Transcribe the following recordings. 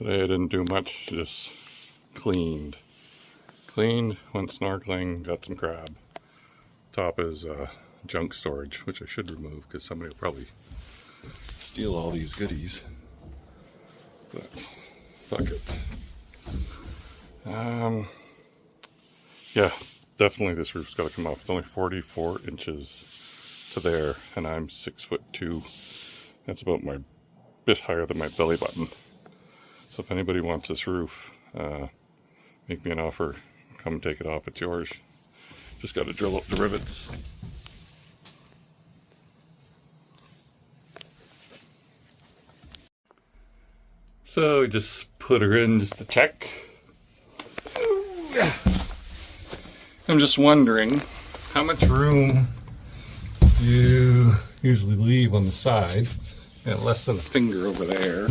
Today I didn't do much, just cleaned. Cleaned, went snorkeling, got some crab. Top is junk storage, which I should remove because somebody will probably steal all these goodies. But fuck it. Yeah, definitely this roof's got to come off. It's only 44 inches to there, and I'm 6'2". That's about my bit higher than my belly button. So if anybody wants this roof, make me an offer. Come take it off. It's yours. Just got to drill up the rivets. So we just put her in just to check. I'm just wondering how much room do you usually leave on the side. Got less than a finger over there.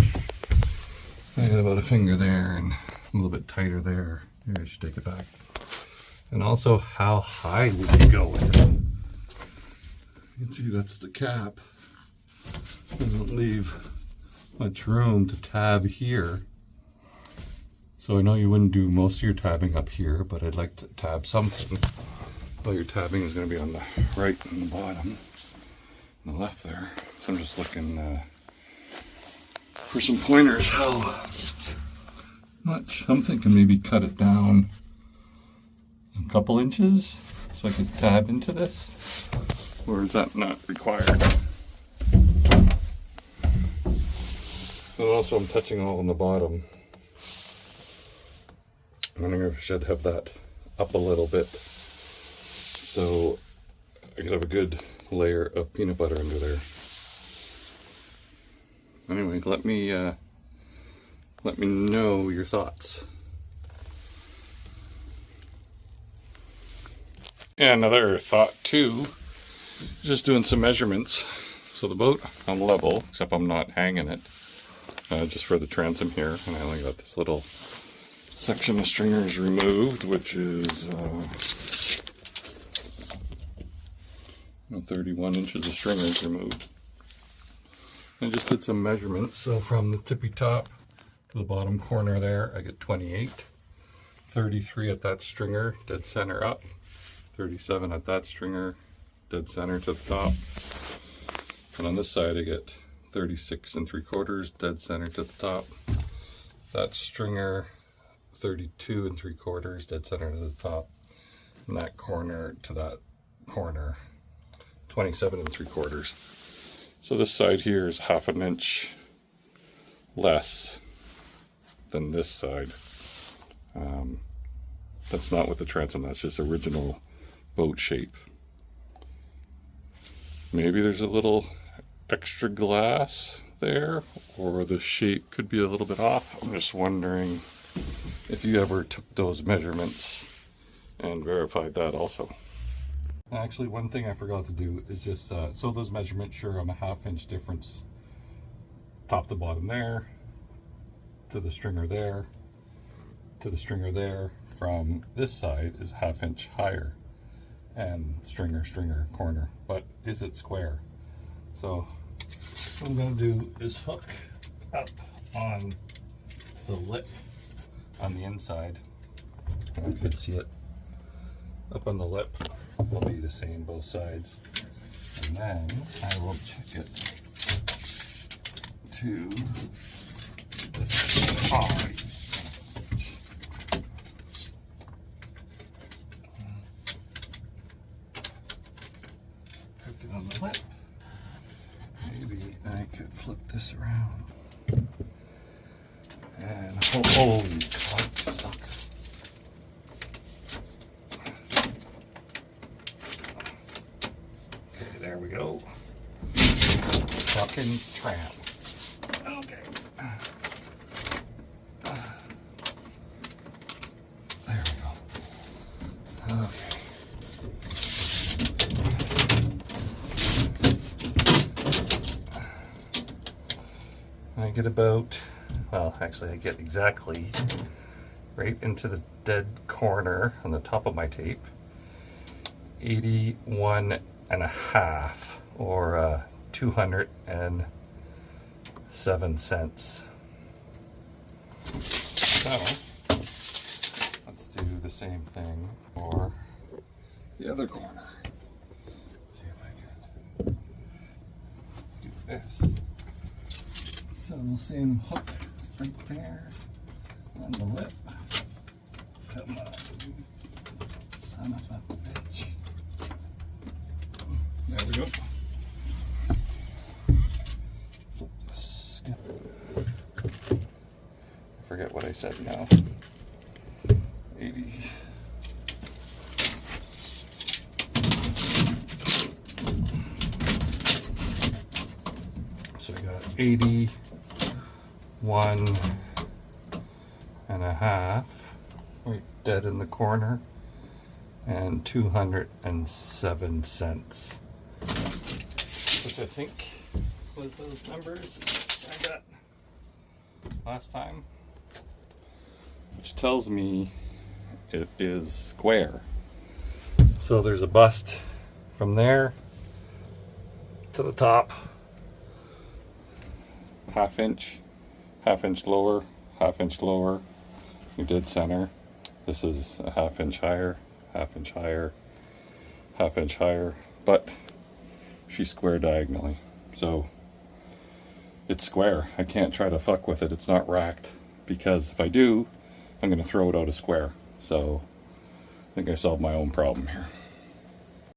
I got about a finger there and a little bit tighter there. Maybe I should take it back. And also, how high would you go with it? You can see that's the cap. Doesn't leave much room to tab here. So I know you wouldn't do most of your tabbing up here, but I'd like to tab something. Well, your tabbing is going to be on the right and the bottom, and the left there. So I'm just looking for some pointers. How much? I'm thinking maybe cut it down a couple inches so I could tab into this. Or is that not required? And also I'm touching all on the bottom. I'm wondering if I should have that up a little bit so I could have a good layer of peanut butter under there. Anyway, let me know your thoughts. And another thought too, just doing some measurements. So the boat, I'm level, except I'm not hanging it, just for the transom here. And I only got this little section of stringers removed, which is 31 inches of stringers removed. I just did some measurements. So from the tippy top to the bottom corner there, I get 28, 33 at that stringer, dead center up, 37 at that stringer, dead center to the top. And on this side, I get 36 3/4, dead center to the top. That stringer, 32 3/4, dead center to the top. And that corner to that corner, 27 3/4. So this side here is 1/2 inch less than this side. That's not with the transom, that's just original boat shape. Maybe there's a little extra glass there, or the shape could be a little bit off. I'm just wondering if you ever took those measurements and verified that also. Actually, one thing I forgot to do is just, so those measurements, sure, I'm a 1/2 inch difference top to bottom there, to the stringer there, to the stringer there. From this side is 1/2 inch higher, and stringer, corner, but is it square? So what I'm going to do is hook up on the lip on the inside. I hope you can see it. Up on the lip will be the same both sides, and then I will check it to this side. Hook it on the lip. Maybe I could flip this around. And holy cocksucker. Okay, there we go. Fucking tramp. Okay. There we go. Okay. I get about, well, actually I get exactly right into the dead corner on the top of my tape, 81.5, or 207 cents. So let's do the same thing for the other corner. Let's see if I can do this. So the same hook right there on the lip. Come on, son of a bitch. There we go. Flip this. I forget what I said now. 80. So I got 81.5 right dead in the corner, and 207 cents, which I think was those numbers I got last time, which tells me it is square. So there's a bust from there to the top, half inch lower, you did center. This is a half inch higher, but she's square diagonally, so it's square. I can't try to fuck with it. It's not racked, because if I do, I'm going to throw it out a square. So I think I solved my own problem here.